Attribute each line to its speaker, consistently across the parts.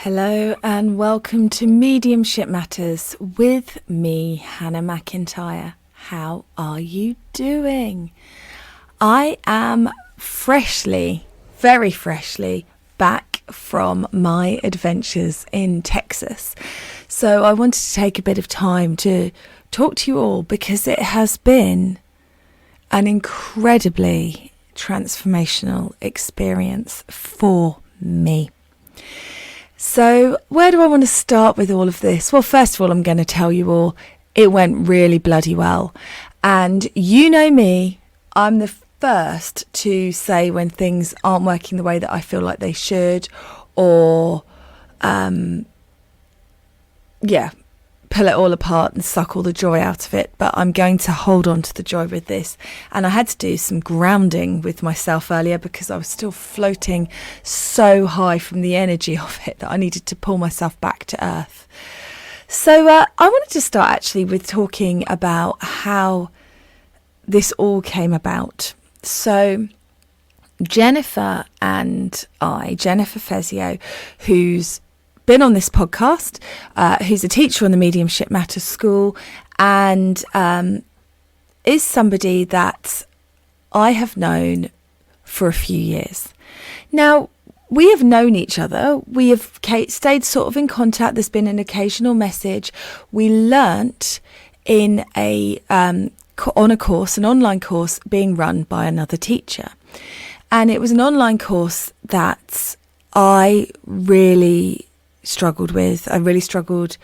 Speaker 1: Hello and welcome to Mediumship Matters with me, Hannah McIntyre. How are you doing? I am very freshly back from my adventures in Texas. So I wanted to take a bit of time to talk to you all because it has been an incredibly transformational experience for me. So where do I want to start with all of this? Well, first of all, I'm going to tell you all it went really bloody well. And you know me, I'm the first to say when things aren't working the way that I feel like they should, or pull it all apart and suck all the joy out of it. But I'm going to hold on to the joy with this. And I had to do some grounding with myself earlier because I was still floating so high from the energy of it that I needed to pull myself back to earth. So I wanted to start actually with talking about how this all came about. So Jennifer Fezio, who's been on this podcast, who's a teacher on the Mediumship Matters School, and is somebody that I have known for a few years. Now, we have known each other. We have stayed sort of in contact. There's been an occasional message. We learnt in on a course, an online course being run by another teacher. And it was an online course that I really struggled with. I really struggled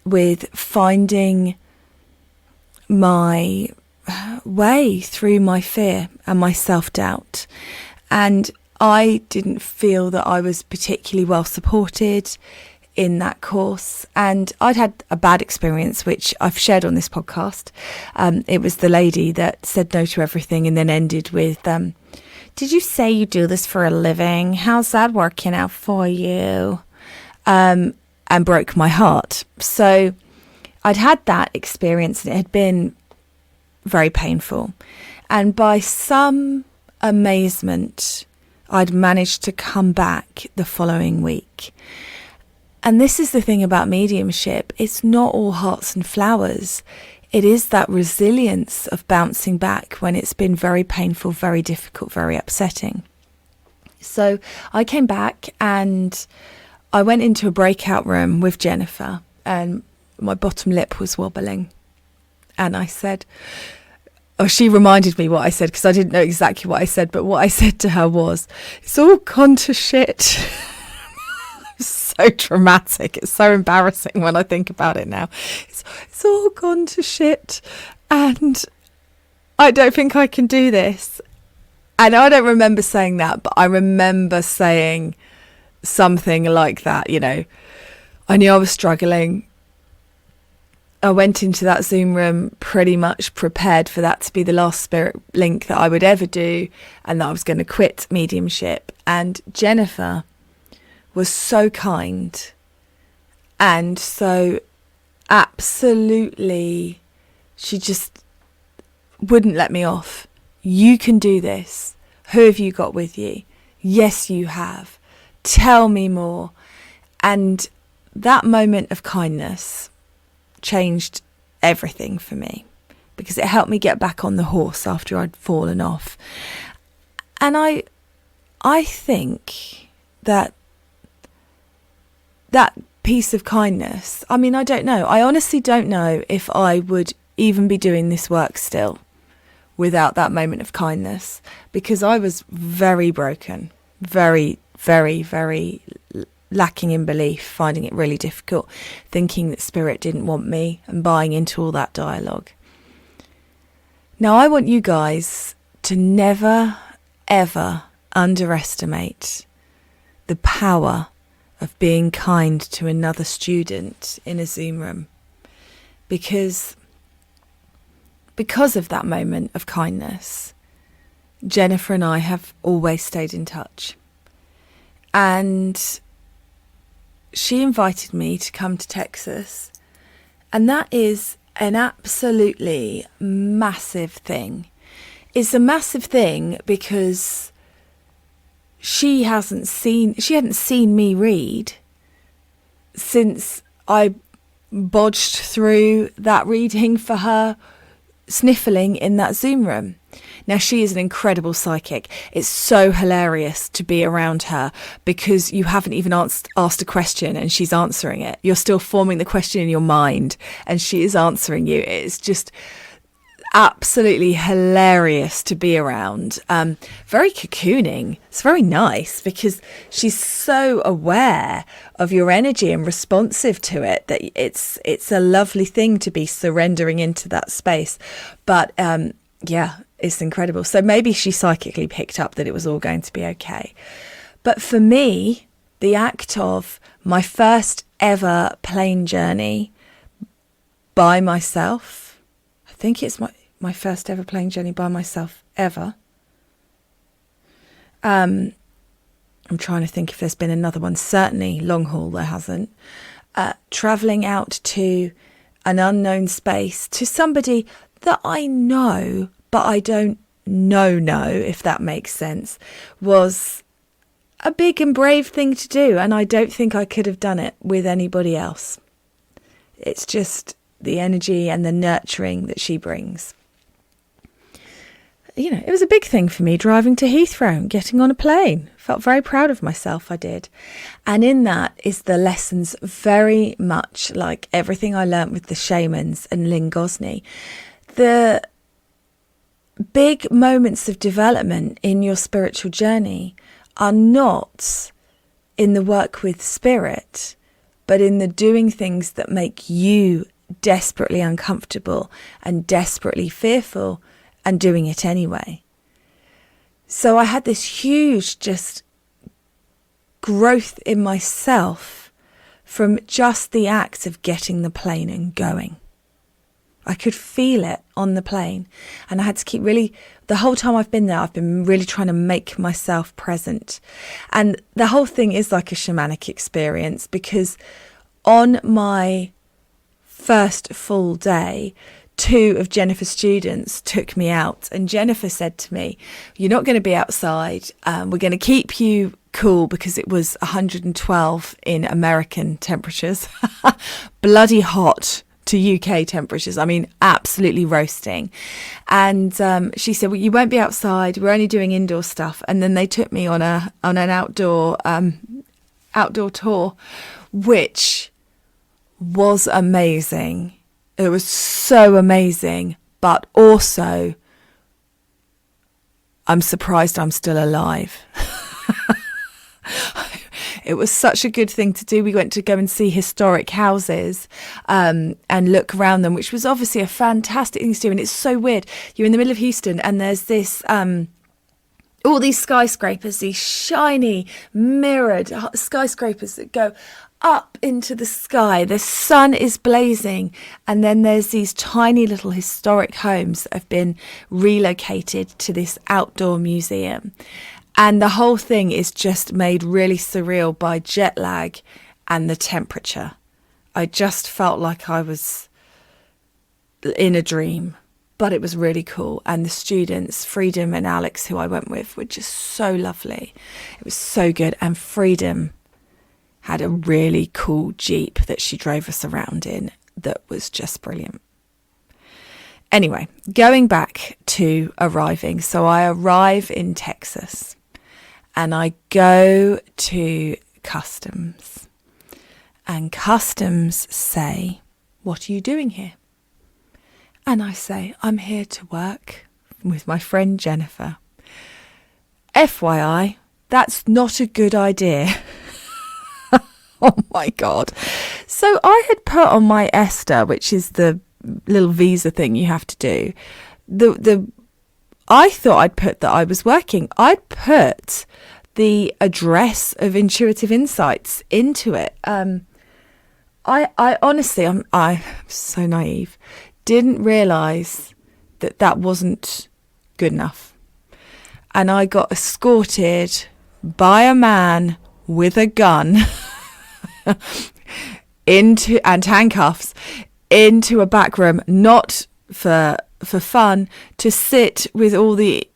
Speaker 1: with finding my way through my fear and my self-doubt. And I didn't feel that I was particularly well supported in that course. And I'd had a bad experience, which I've shared on this podcast. It was the lady that said no to everything and then ended with, did you say you do this for a living? How's that working out for you? And broke my heart. So I'd had that experience and it had been very painful. And by some amazement, I'd managed to come back the following week. And this is the thing about mediumship. It's not all hearts and flowers. It is that resilience of bouncing back when it's been very painful, very difficult, very upsetting. So I came back and I went into a breakout room with Jennifer and my bottom lip was wobbling. And I said, she reminded me what I said because I didn't know exactly what I said, but what I said to her was, it's all gone to shit. So dramatic. It's so embarrassing when I think about it now. It's all gone to shit and I don't think I can do this. And I don't remember saying that, but I remember saying something like that. You know, I knew I was struggling. I went into that Zoom room pretty much prepared for that to be the last spirit link that I would ever do and that I was going to quit mediumship. And Jennifer was so kind and so absolutely, she just wouldn't let me off. You can do this. Who have you got with you? Yes, you have. Tell me more. And that moment of kindness changed everything for me because it helped me get back on the horse after I'd fallen off. And I think that piece of kindness, I mean, I don't know. I honestly don't know if I would even be doing this work still without that moment of kindness, because I was very broken, very, very, very lacking in belief, finding it really difficult, thinking that spirit didn't want me and buying into all that dialogue. Now, I want you guys to never, ever underestimate the power of being kind to another student in a Zoom room, because of that moment of kindness, Jennifer and I have always stayed in touch. And she invited me to come to Texas, and that is an absolutely massive thing. It's a massive thing because she hadn't seen me read since I bodged through that reading for her, sniffling in that Zoom room. Now, she is an incredible psychic. It's so hilarious to be around her because you haven't even asked a question and she's answering it. You're still forming the question in your mind and she is answering you. It's just absolutely hilarious to be around. Very cocooning. It's very nice because she's so aware of your energy and responsive to it that it's a lovely thing to be surrendering into that space. But yeah, it's incredible. So maybe she psychically picked up that it was all going to be okay. But for me, the act of my first ever plane journey by myself, I think it's my first ever plane journey by myself ever. I'm trying to think if there's been another one. Certainly long haul there hasn't. Travelling out to an unknown space to somebody that I know, but I don't know, if that makes sense, was a big and brave thing to do. And I don't think I could have done it with anybody else. It's just the energy and the nurturing that she brings. You know, it was a big thing for me driving to Heathrow and getting on a plane. Felt very proud of myself, I did. And in that is the lessons, very much like everything I learnt with the shamans and Lynn Gosney. The big moments of development in your spiritual journey are not in the work with spirit, but in the doing things that make you desperately uncomfortable and desperately fearful and doing it anyway. So I had this huge just growth in myself from just the act of getting the plane and going. I could feel it on the plane, and I had to keep the whole time I've been there, I've been really trying to make myself present. And the whole thing is like a shamanic experience, because on my first full day, 2 of Jennifer's students took me out, and Jennifer said to me, "You're not going to be outside. We're going to keep you cool," because it was 112 in American temperatures, bloody hot to UK temperatures. I mean, absolutely roasting. And she said, "Well, you won't be outside. We're only doing indoor stuff." And then they took me on an outdoor tour, which was amazing. It was so amazing, but also I'm surprised I'm still alive. It was such a good thing to do. We went to go and see historic houses and look around them, which was obviously a fantastic thing to do. And it's so weird. You're in the middle of Houston and there's this, all these skyscrapers, these shiny mirrored skyscrapers that go up into the sky. The sun is blazing. And then there's these tiny little historic homes that have been relocated to this outdoor museum. And the whole thing is just made really surreal by jet lag and the temperature. I just felt like I was in a dream, but it was really cool. And the students, Freedom and Alex, who I went with, were just so lovely. It was so good. And Freedom had a really cool Jeep that she drove us around in that was just brilliant. Anyway, going back to arriving. So I arrive in Texas. And I go to customs, and customs say, "What are you doing here?" And I say, "I'm here to work with my friend Jennifer. FYI, that's not a good idea." Oh my God. So I had put on my ESTA, which is the little visa thing you have to do. I thought I'd put that I was working. I'd put the address of Intuitive Insights into it. I honestly, I'm so naive, didn't realise that wasn't good enough. And I got escorted by a man with a gun and handcuffs into a back room, not for fun, to sit with all the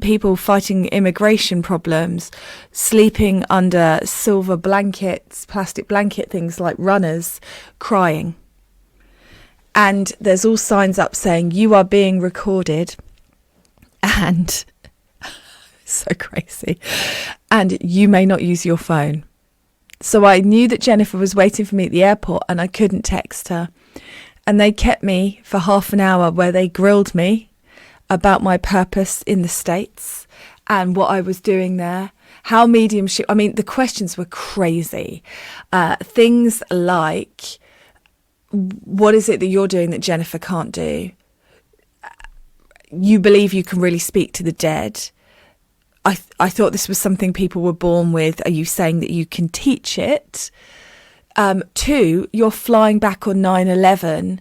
Speaker 1: people fighting immigration problems, sleeping under silver blankets, plastic blanket things like runners, crying. And there's all signs up saying you are being recorded, and so crazy, and you may not use your phone. So I knew that Jennifer was waiting for me at the airport and I couldn't text her. And they kept me for half an hour where they grilled me about my purpose in the States and what I was doing there, how mediumship, I mean, the questions were crazy. Things like, what is it that you're doing that Jennifer can't do? You believe you can really speak to the dead. I thought this was something people were born with. Are you saying that you can teach it? 2, you're flying back on 9/11.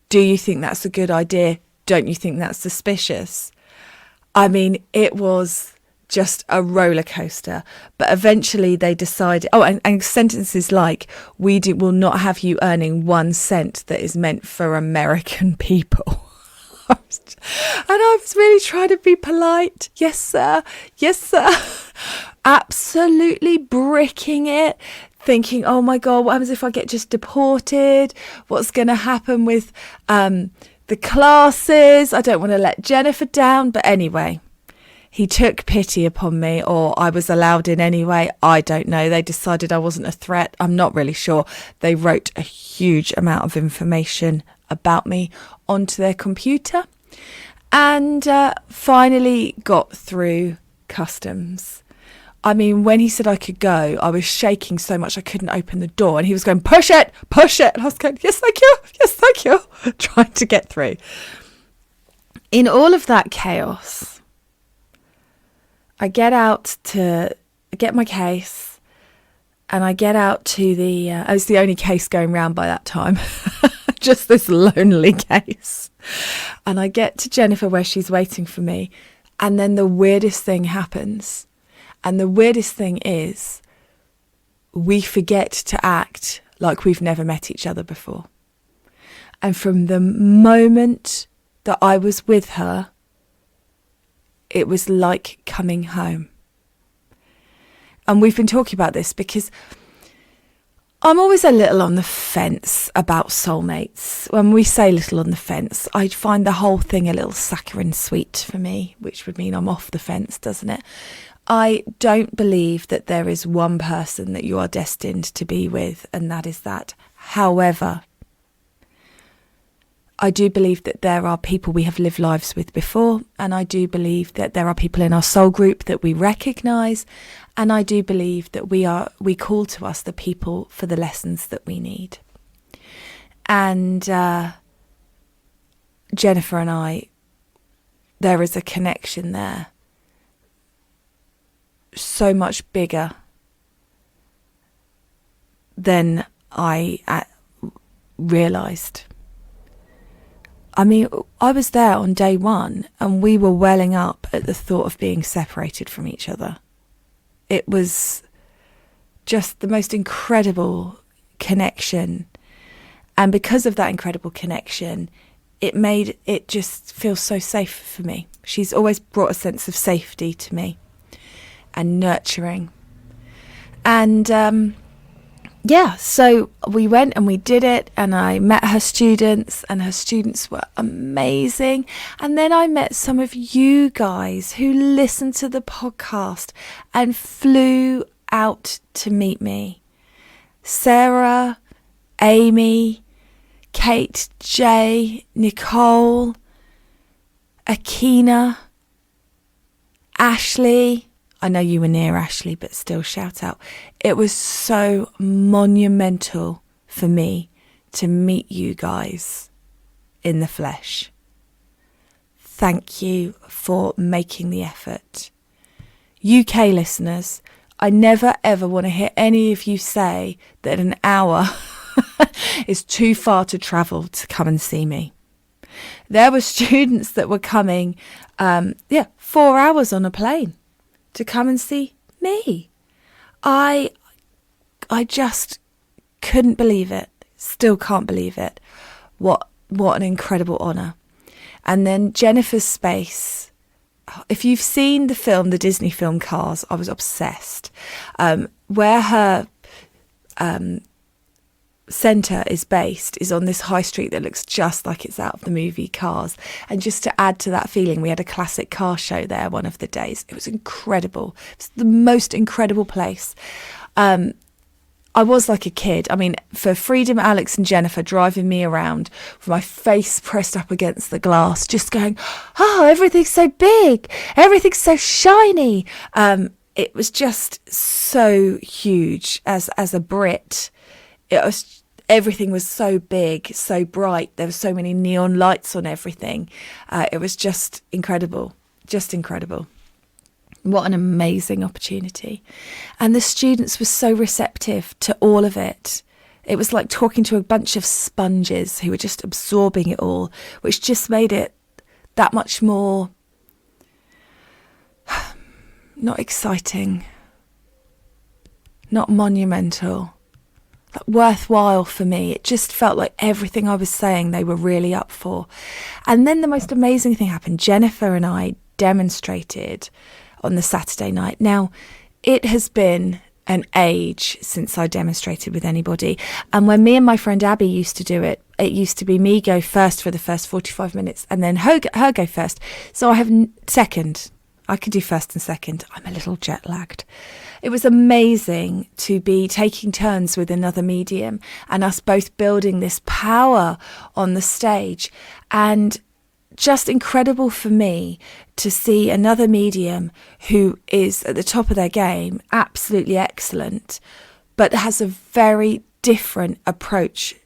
Speaker 1: Do you think that's a good idea? Don't you think that's suspicious? I mean, it was just a roller coaster. But eventually they decided, and sentences like, will not have you earning 1 cent that is meant for American people. And I was really trying to be polite. Yes, sir. Yes, sir. Absolutely bricking it. Thinking, oh my God, what happens if I get just deported? What's going to happen with the classes? I don't want to let Jennifer down. But anyway, he took pity upon me, or I was allowed in anyway. I don't know. They decided I wasn't a threat. I'm not really sure. They wrote a huge amount of information about me onto their computer, and finally got through customs. I mean, when he said I could go, I was shaking so much I couldn't open the door, and he was going, push it. And I was going, yes, thank you, trying to get through. In all of that chaos, I get my case, and I get out to I was the only case going round by that time, just this lonely case. And I get to Jennifer where she's waiting for me, and then the weirdest thing happens. And the weirdest thing is, we forget to act like we've never met each other before. And from the moment that I was with her, it was like coming home. And we've been talking about this because I'm always a little on the fence about soulmates. When we say little on the fence, I find the whole thing a little saccharine sweet for me, which would mean I'm off the fence, doesn't it? I don't believe that there is one person that you are destined to be with, and that is that. However, I do believe that there are people we have lived lives with before, and I do believe that there are people in our soul group that we recognise, and I do believe that we call to us the people for the lessons that we need. And Jennifer and I, there is a connection there, so much bigger than I realised. I mean, I was there on day 1 and we were welling up at the thought of being separated from each other. It was just the most incredible connection. And because of that incredible connection, it made it just feel so safe for me. She's always brought a sense of safety to me and nurturing. And so we went and we did it, and I met her students, and her students were amazing. And then I met some of you guys who listened to the podcast and flew out to meet me. Sarah, Amy, Kate, Jay, Nicole, Akina, Ashley. I know you were near, Ashley, but still, shout out. It was so monumental for me to meet you guys in the flesh. Thank you for making the effort. UK listeners, I never ever want to hear any of you say that an hour is too far to travel to come and see me. There were students that were coming, 4 hours on a plane to come and see me. I just couldn't believe it. Still can't believe it. What an incredible honour. And then Jennifer's space if you've seen the Disney film Cars, I was obsessed. Where her centre is based is on this high street that looks just like it's out of the movie Cars. And just to add to that feeling, we had a classic car show there one of the days. It was incredible. It was the most incredible place. I was like a kid. I mean, for Freedom, Alex and Jennifer driving me around with my face pressed up against the glass, just going, oh, everything's so big, everything's so shiny. It was just so huge as a Brit. Everything was so big, so bright. There were so many neon lights on everything. It was just incredible, just incredible. What an amazing opportunity. And the students were so receptive to all of it. It was like talking to a bunch of sponges who were just absorbing it all, which just made it that much more, not exciting, not monumental, worthwhile for me. It just felt like everything I was saying they were really up for. And then the most amazing thing happened. Jennifer and I demonstrated on the Saturday night. Now, it has been an age since I demonstrated with anybody. And when me and my friend Abby used to do it, it used to be me go first for the first 45 minutes and then her go first. So I have second. I could do first and second. I'm a little jet lagged. It was amazing to be taking turns with another medium and us both building this power on the stage. And just incredible for me to see another medium who is at the top of their game, absolutely excellent, but has a very different approach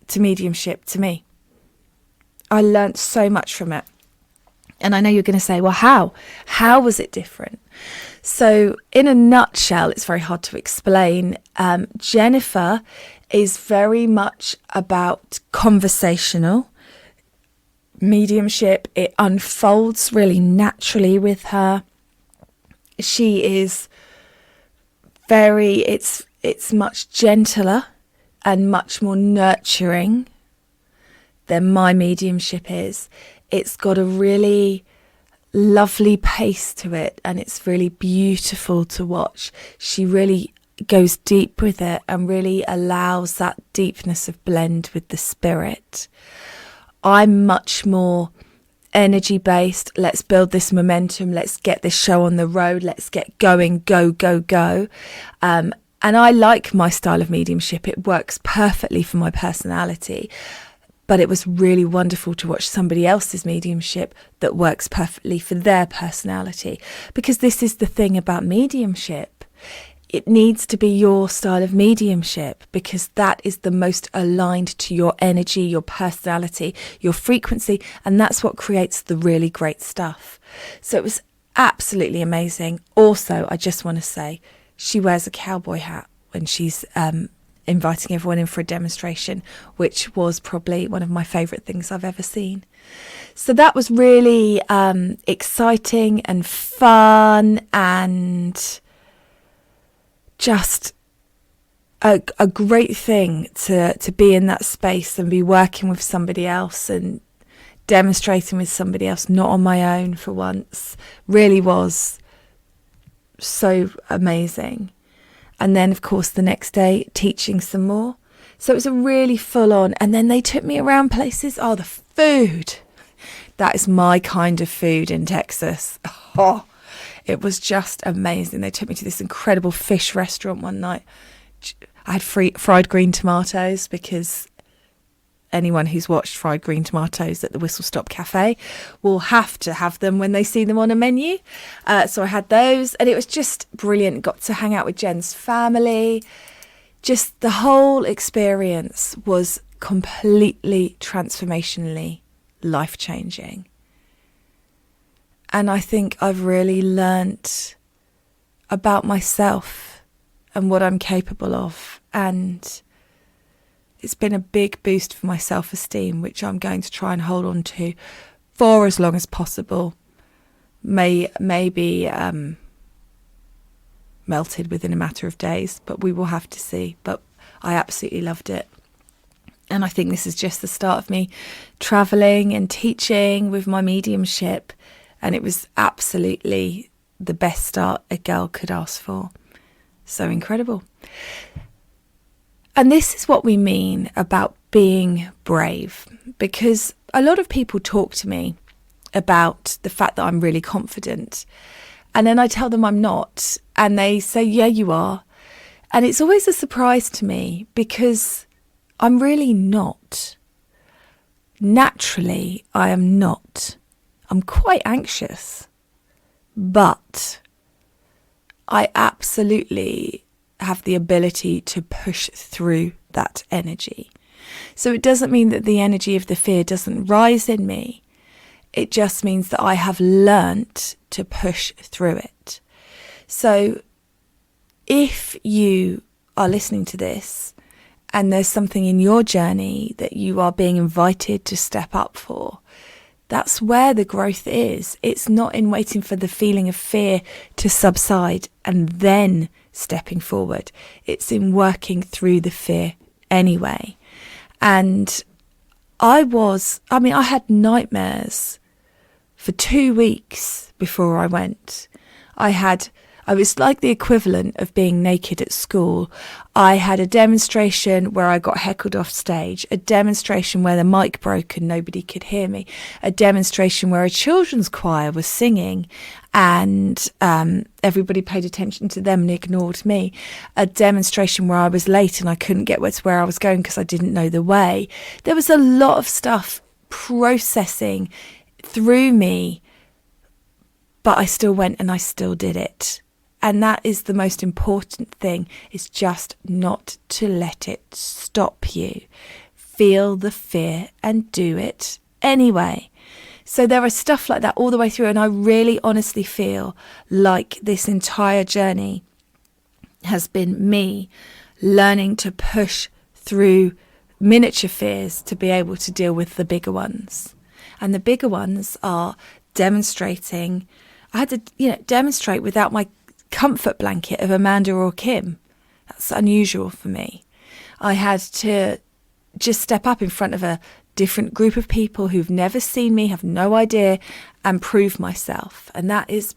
Speaker 1: to mediumship to me. I learnt so much from it. And I know you're going to say, well, how? How was it different? So in a nutshell, it's very hard to explain. Jennifer is very much about conversational mediumship. It unfolds really naturally with her. She is it's much gentler and much more nurturing than my mediumship is. It's got a really lovely pace to it and it's really beautiful to watch. She really goes deep with it and really allows that deepness of blend with the spirit. I'm much more energy based. Let's build this momentum. Let's get this show on the road. Let's get going, go, go, go. And I like my style of mediumship. It works perfectly for my personality. But it was really wonderful to watch somebody else's mediumship that works perfectly for their personality. Because this is the thing about mediumship. It needs to be your style of mediumship because that is the most aligned to your energy, your personality, your frequency, and that's what creates the really great stuff. So it was absolutely amazing. Also, I just want to say, she wears a cowboy hat when she's inviting everyone in for a demonstration, which was probably one of my favourite things I've ever seen. So that was really exciting and fun and just a great thing to be in that space and be working with somebody else and demonstrating with somebody else, not on my own for once. Really was so amazing. And then, of course, the next day, teaching some more. So it was a really full on. And then they took me around places. Oh, the food. That is my kind of food in Texas. Oh, it was just amazing. They took me to this incredible fish restaurant one night. I had fried green tomatoes because anyone who's watched Fried Green Tomatoes at the Whistle Stop Cafe will have to have them when they see them on a menu. So I had those and it was just brilliant. Got to hang out with Jen's family. Just the whole experience was completely transformationally life-changing. And I think I've really learnt about myself and what I'm capable of. And it's been a big boost for my self-esteem, which I'm going to try and hold on to for as long as possible. Maybe melted within a matter of days, but we will have to see. But I absolutely loved it. And I think this is just the start of me travelling and teaching with my mediumship And it was absolutely the best start a girl could ask for. So incredible. And this is what we mean about being brave, because a lot of people talk to me about the fact that I'm really confident. And then I tell them I'm not. And they say, yeah, you are. And it's always a surprise to me because I'm really not. Naturally, I am not. I'm quite anxious. But I absolutely have the ability to push through that energy. So it doesn't mean that the energy of the fear doesn't rise in me. It just means that I have learnt to push through it. So if you are listening to this and there's something in your journey that you are being invited to step up for, that's where the growth is. It's not in waiting for the feeling of fear to subside and then stepping forward. It's in working through the fear anyway. And I had nightmares for 2 weeks before I went. I was like the equivalent of being naked at school. I had a demonstration where I got heckled off stage, a demonstration where the mic broke and nobody could hear me, a demonstration where a children's choir was singing and everybody paid attention to them and ignored me, a demonstration where I was late and I couldn't get to where I was going because I didn't know the way. There was a lot of stuff processing through me, but I still went and I still did it. And that is the most important thing, is just not to let it stop you. Feel the fear and do it anyway. So there are stuff like that all the way through. And I really honestly feel like this entire journey has been me learning to push through miniature fears to be able to deal with the bigger ones. And the bigger ones are demonstrating. I had to, demonstrate without my comfort blanket of Amanda or Kim. That's unusual for me. I had to just step up in front of a different group of people who've never seen me, have no idea, and prove myself. And that is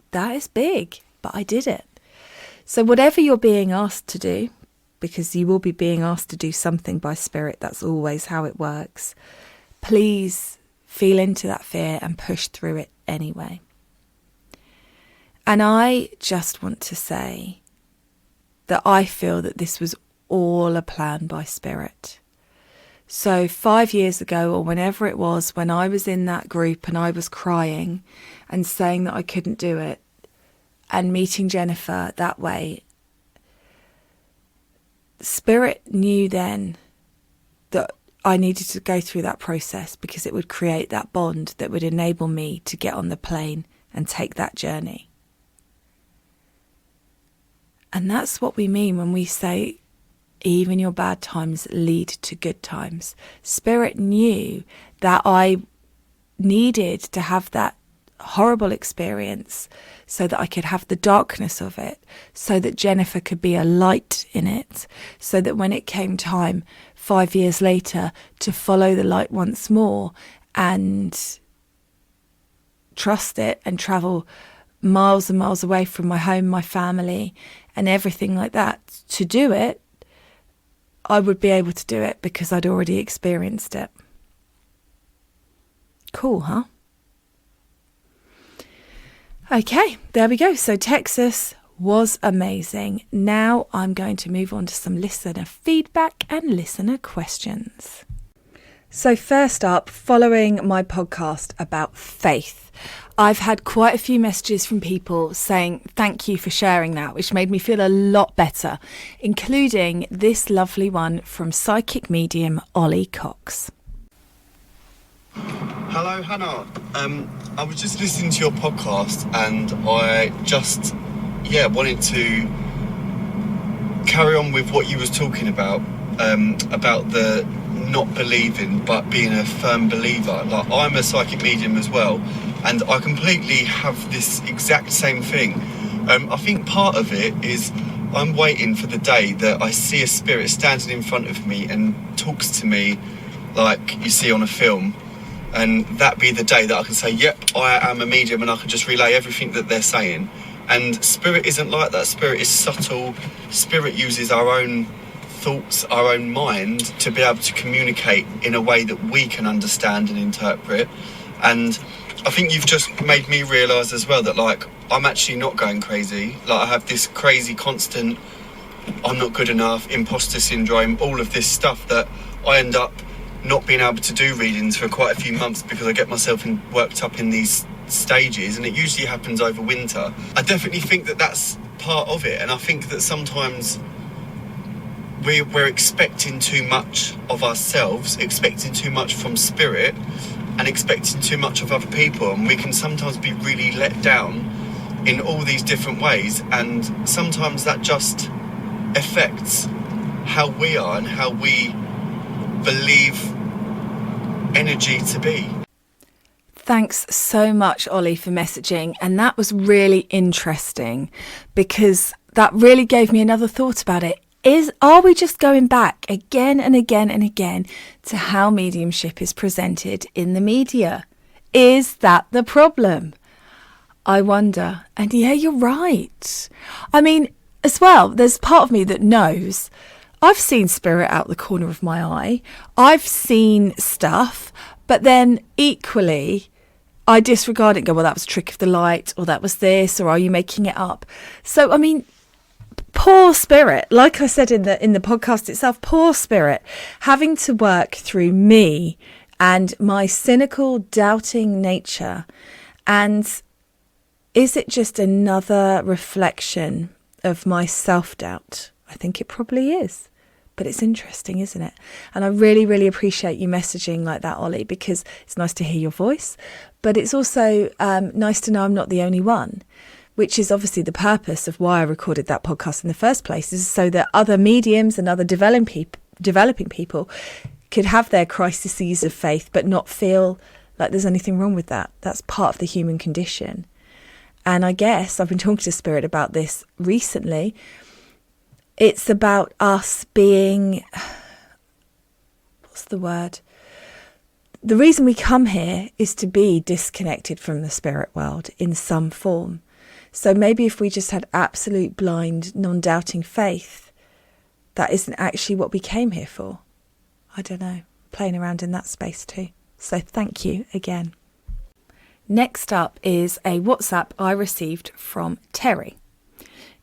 Speaker 1: big, but I did it. So whatever you're being asked to do, because you will be being asked to do something by spirit, that's always how it works, please feel into that fear and push through it anyway. And I just want to say that I feel that this was all a plan by spirit. So 5 years ago, or whenever it was, when I was in that group and I was crying and saying that I couldn't do it and meeting Jennifer that way, spirit knew then that I needed to go through that process because it would create that bond that would enable me to get on the plane and take that journey. And that's what we mean when we say, even your bad times lead to good times. Spirit knew that I needed to have that horrible experience so that I could have the darkness of it, so that Jennifer could be a light in it, so that when it came time 5 years later to follow the light once more and trust it and travel miles and miles away from my home, my family, and everything like that, to do it, I would be able to do it because I'd already experienced it. Cool, huh? Okay, there we go. So Texas was amazing. Now I'm going to move on to some listener feedback and listener questions. So first up, following my podcast about faith, I've had quite a few messages from people saying thank you for sharing that, which made me feel a lot better, including this lovely one from psychic medium Ollie Cox.
Speaker 2: Hello, Hannah. I was just listening to your podcast and I just, wanted to carry on with what you was talking about the not believing but being a firm believer. Like, I'm a psychic medium as well, and I completely have this exact same thing. I think part of it is I'm waiting for the day that I see a spirit standing in front of me and talks to me like you see on a film. and that be the day that I can say, yep, I am a medium, and I can just relay everything that they're saying. And spirit isn't like that. Spirit is subtle. Spirit uses our own thoughts, our own mind, to be able to communicate in a way that we can understand and interpret. And I think you've just made me realise as well that, like, I'm actually not going crazy. Like, I have this crazy constant, I'm not good enough, imposter syndrome, all of this stuff that I end up not being able to do readings for quite a few months because I get myself worked up in these stages, and it usually happens over winter. I definitely think that that's part of it, and I think that sometimes we're expecting too much of ourselves, expecting too much from spirit, and expecting too much of other people, and we can sometimes be really let down in all these different ways, and sometimes that just affects how we are and how we believe energy to be.
Speaker 1: Thanks so much, Ollie, for messaging. And that was really interesting, because that really gave me another thought about it. Are we just going back again and again and again to how mediumship is presented in the media? Is that the problem? I wonder. And yeah, you're right. I mean, as well, there's part of me that knows I've seen spirit out the corner of my eye. I've seen stuff, but then equally I disregard it and go, well, that was a trick of the light, or that was this, or are you making it up? So, I mean, poor spirit, like I said in the podcast itself, poor spirit, having to work through me and my cynical, doubting nature. And is it just another reflection of my self-doubt? I think it probably is. But it's interesting, isn't it? And I really, really appreciate you messaging like that, Ollie, because it's nice to hear your voice. But it's also nice to know I'm not the only one, which is obviously the purpose of why I recorded that podcast in the first place, is so that other mediums and other developing people could have their crises of faith, but not feel like there's anything wrong with that. That's part of the human condition. And I guess I've been talking to Spirit about this recently. It's about us being, what's the word? The reason we come here is to be disconnected from the spirit world in some form. So maybe if we just had absolute blind, non-doubting faith, that isn't actually what we came here for. I don't know, playing around in that space too. So thank you again. Next up is a WhatsApp I received from Terry.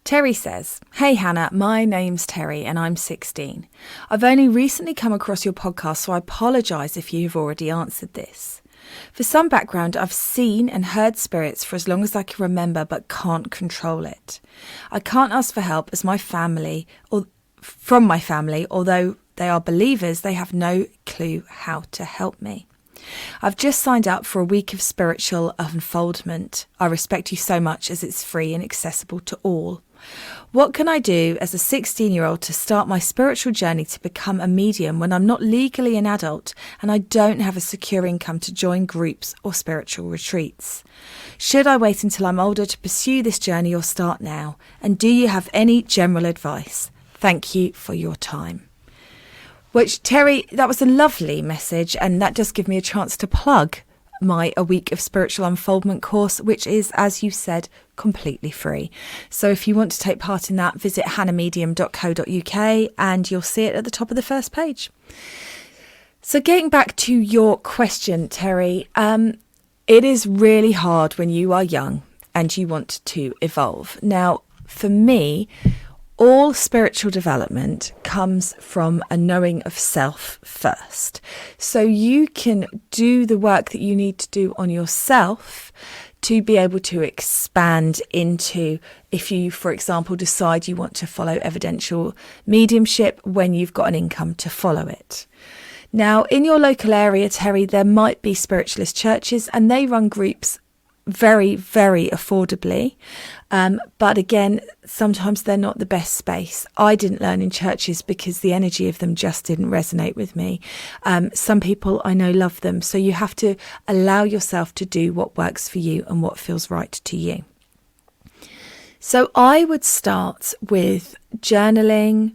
Speaker 1: Terry says, "Hey Hannah, my name's Terry and I'm 16. I've only recently come across your podcast, so I apologise if you've already answered this. For some background, I've seen and heard spirits for as long as I can remember, but can't control it. I can't ask for help as from my family, although they are believers, they have no clue how to help me. I've just signed up for a week of spiritual unfoldment. I respect you so much as it's free and accessible to all. What can I do as a 16-year-old to start my spiritual journey to become a medium when I'm not legally an adult and I don't have a secure income to join groups or spiritual retreats? Should I wait until I'm older to pursue this journey or start now? And do you have any general advice? Thank you for your time." Which, Terry, that was a lovely message, and that does give me a chance to plug my A Week of Spiritual Unfoldment course, which is, as you said, completely free. So if you want to take part in that, visit hannahmedium.co.uk and you'll see it at the top of the first page. So getting back to your question, Terry, it is really hard when you are young and you want to evolve. Now, for me, all spiritual development comes from a knowing of self first. So you can do the work that you need to do on yourself to be able to expand into, if you, for example, decide you want to follow evidential mediumship when you've got an income to follow it. Now, in your local area, Terry, there might be spiritualist churches and they run groups very, very affordably. But again, sometimes they're not the best space. I didn't learn in churches because the energy of them just didn't resonate with me. Some people I know love them. So you have to allow yourself to do what works for you and what feels right to you. So I would start with journaling,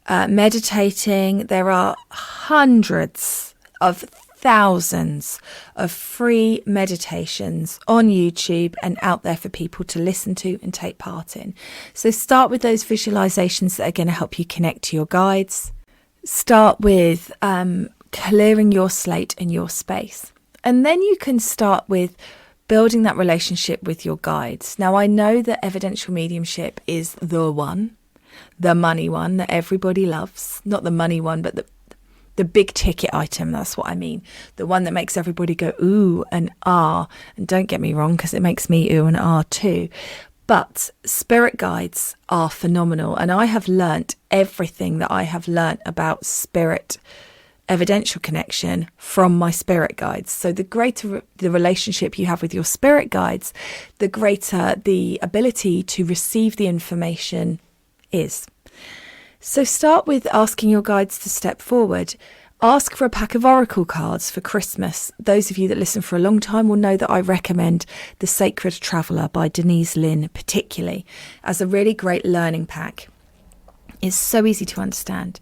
Speaker 1: meditating. There are hundreds of thousands of free meditations on YouTube and out there for people to listen to and take part in. So start with those visualizations that are going to help you connect to your guides. Start with clearing your slate and your space. And then you can start with building that relationship with your guides. Now, I know that evidential mediumship is the one, the money one that everybody loves. Not the money one, but the big ticket item, that's what I mean. The one that makes everybody go ooh and ah. And don't get me wrong, because it makes me ooh and ah too. But spirit guides are phenomenal. And I have learnt everything that I have learnt about spirit evidential connection from my spirit guides. So the greater the relationship you have with your spirit guides, the greater the ability to receive the information is. So start with asking your guides to step forward. Ask for a pack of oracle cards for Christmas. Those of you that listen for a long time will know that I recommend The Sacred Traveller by Denise Lynn particularly as a really great learning pack. It's so easy to understand.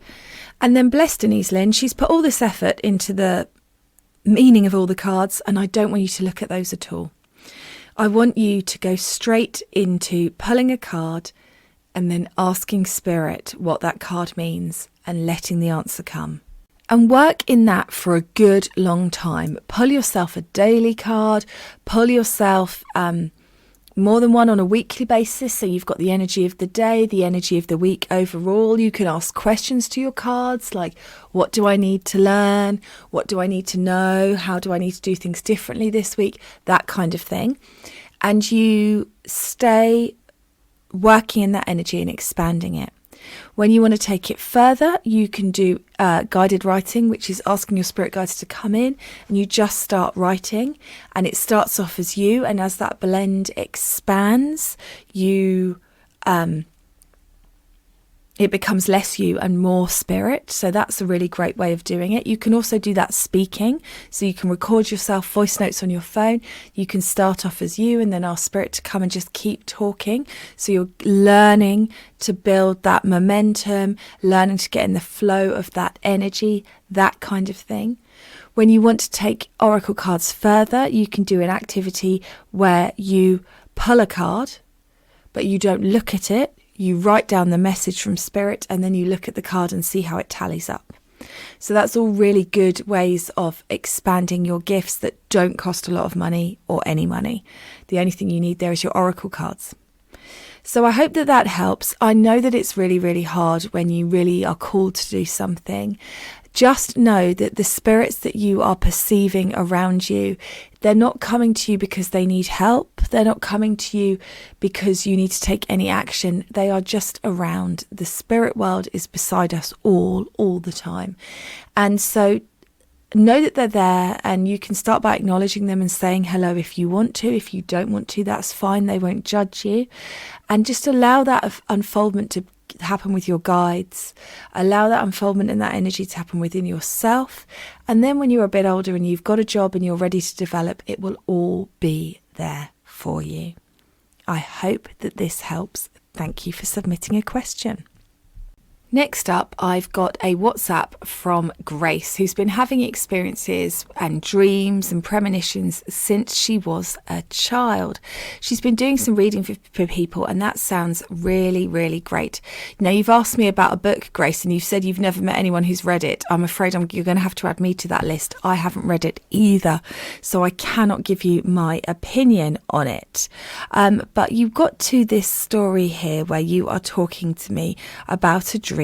Speaker 1: And then bless Denise Lynn, she's put all this effort into the meaning of all the cards, and I don't want you to look at those at all. I want you to go straight into pulling a card and then asking Spirit what that card means and letting the answer come. And work in that for a good long time. Pull yourself a daily card, pull yourself more than one on a weekly basis, so you've got the energy of the day, the energy of the week overall. You can ask questions to your cards like, what do I need to learn? What do I need to know? How do I need to do things differently this week? That kind of thing. And you stay working in that energy and expanding it. When you want to take it further, you can do guided writing, which is asking your spirit guides to come in and you just start writing, and it starts off as you, and as that blend expands, it becomes less you and more spirit. So that's a really great way of doing it. You can also do that speaking. So you can record yourself voice notes on your phone. You can start off as you and then ask spirit to come and just keep talking. So you're learning to build that momentum, learning to get in the flow of that energy, that kind of thing. When you want to take oracle cards further, you can do an activity where you pull a card, but you don't look at it. You write down the message from spirit and then you look at the card and see how it tallies up. So that's all really good ways of expanding your gifts that don't cost a lot of money or any money. The only thing you need there is your oracle cards. So I hope that that helps. I know that it's really, really hard when you really are called to do something. Just know that the spirits that you are perceiving around you, they're not coming to you because they need help. They're not coming to you because you need to take any action. They are just around. The spirit world is beside us all the time. And so know that they're there, and you can start by acknowledging them and saying hello if you want to. If you don't want to, that's fine. They won't judge you. And just allow that unfoldment to happen with your guides. Allow that unfoldment and that energy to happen within yourself. And then when you're a bit older and you've got a job and you're ready to develop, it will all be there for you. I hope that this helps. Thank you for submitting a question. Next up, I've got a WhatsApp from Grace, who's been having experiences and dreams and premonitions since she was a child. She's been doing some reading for people, and that sounds really, really great. Now, you've asked me about a book, Grace, and you've said you've never met anyone who's read it. I'm afraid you're going to have to add me to that list. I haven't read it either, so I cannot give you my opinion on it. But you've got to this story here where you are talking to me about a dream.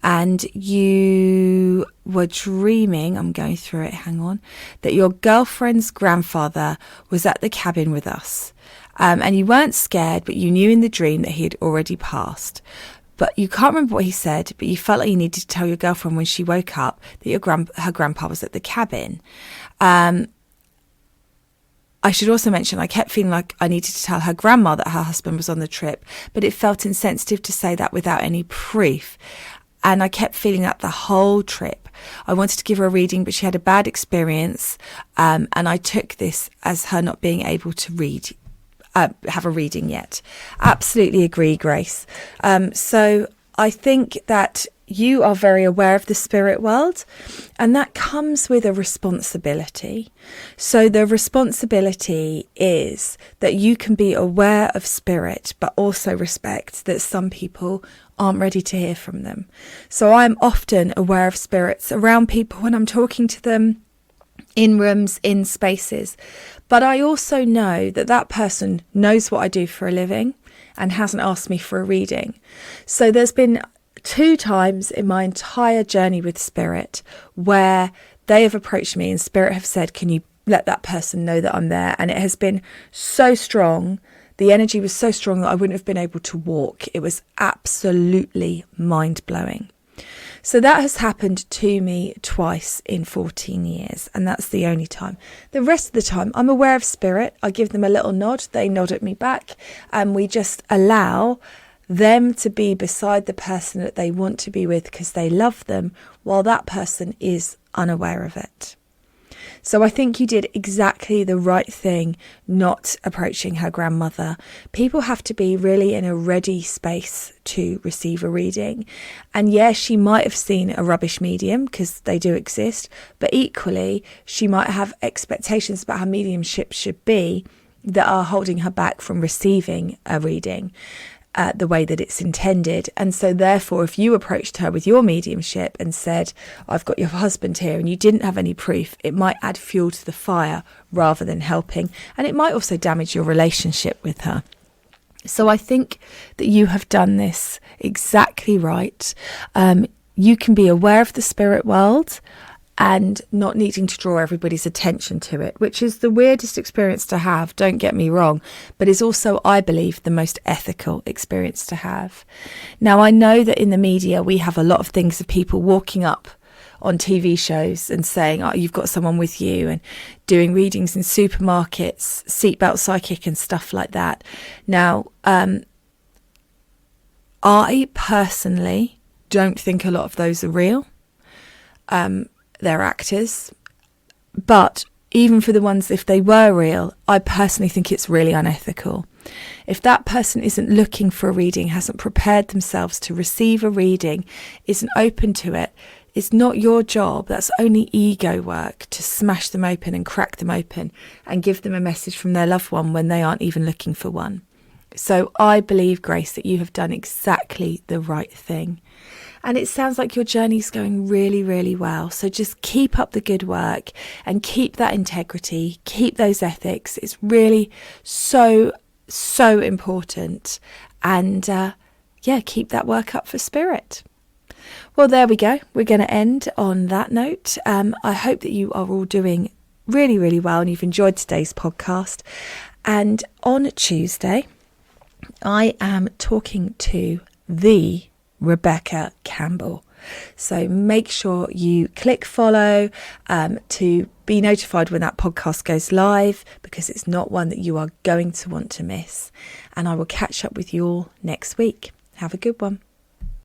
Speaker 1: And you were dreaming, I'm going through it, hang on, that your girlfriend's grandfather was at the cabin with us. And you weren't scared, but you knew in the dream that he had already passed. But you can't remember what he said, but you felt like you needed to tell your girlfriend when she woke up that her grandpa was at the cabin. I should also mention I kept feeling like I needed to tell her grandma that her husband was on the trip, but it felt insensitive to say that without any proof. And I kept feeling that the whole trip. I wanted to give her a reading, but she had a bad experience. And I took this as her not being able to have a reading yet. Absolutely agree, Grace. So I think that you are very aware of the spirit world, and that comes with a responsibility. So the responsibility is that you can be aware of spirit, but also respect that some people aren't ready to hear from them. So I'm often aware of spirits around people when I'm talking to them, in rooms, in spaces. But I also know that that person knows what I do for a living and hasn't asked me for a reading. So there's been 2 times in my entire journey with spirit where they have approached me and spirit have said, can you let that person know that I'm there? And it has been so strong. The energy was so strong that I wouldn't have been able to walk. It was absolutely mind-blowing. So that has happened to me twice in 14 years, and that's the only time. The rest of the time, I'm aware of spirit. I give them a little nod. They nod at me back, and we just allow them to be beside the person that they want to be with because they love them, while that person is unaware of it. So I think you did exactly the right thing not approaching her grandmother. People have to be really in a ready space to receive a reading. And yes, she might have seen a rubbish medium because they do exist, but equally she might have expectations about how mediumship should be that are holding her back from receiving a reading the way that it's intended. And so therefore, if you approached her with your mediumship and said, I've got your husband here, and you didn't have any proof, it might add fuel to the fire rather than helping. And it might also damage your relationship with her. So I think that you have done this exactly right. You can be aware of the spirit world and not needing to draw everybody's attention to it, which is the weirdest experience to have, don't get me wrong, but is also, I believe, the most ethical experience to have. Now, I know that in the media, we have a lot of things of people walking up on TV shows and saying, oh, you've got someone with you, and doing readings in supermarkets, seatbelt psychic and stuff like that. Now, I personally don't think a lot of those are real. They're actors, but even for the ones, if they were real, I personally think it's really unethical. If that person isn't looking for a reading, hasn't prepared themselves to receive a reading, isn't open to it, it's not your job. That's only ego work to smash them open and crack them open and give them a message from their loved one when they aren't even looking for one. So I believe, Grace, that you have done exactly the right thing. And it sounds like your journey's going really, really well. So just keep up the good work and keep that integrity, keep those ethics. It's really so important. And keep that work up for spirit. Well, there we go. We're going to end on that note. I hope that you are all doing really, really well and you've enjoyed today's podcast. And on Tuesday, I am talking to the Rebecca Campbell. So make sure you click follow to be notified when that podcast goes live, because it's not one that you are going to want to miss. And I will catch up with you all next week. Have a good one.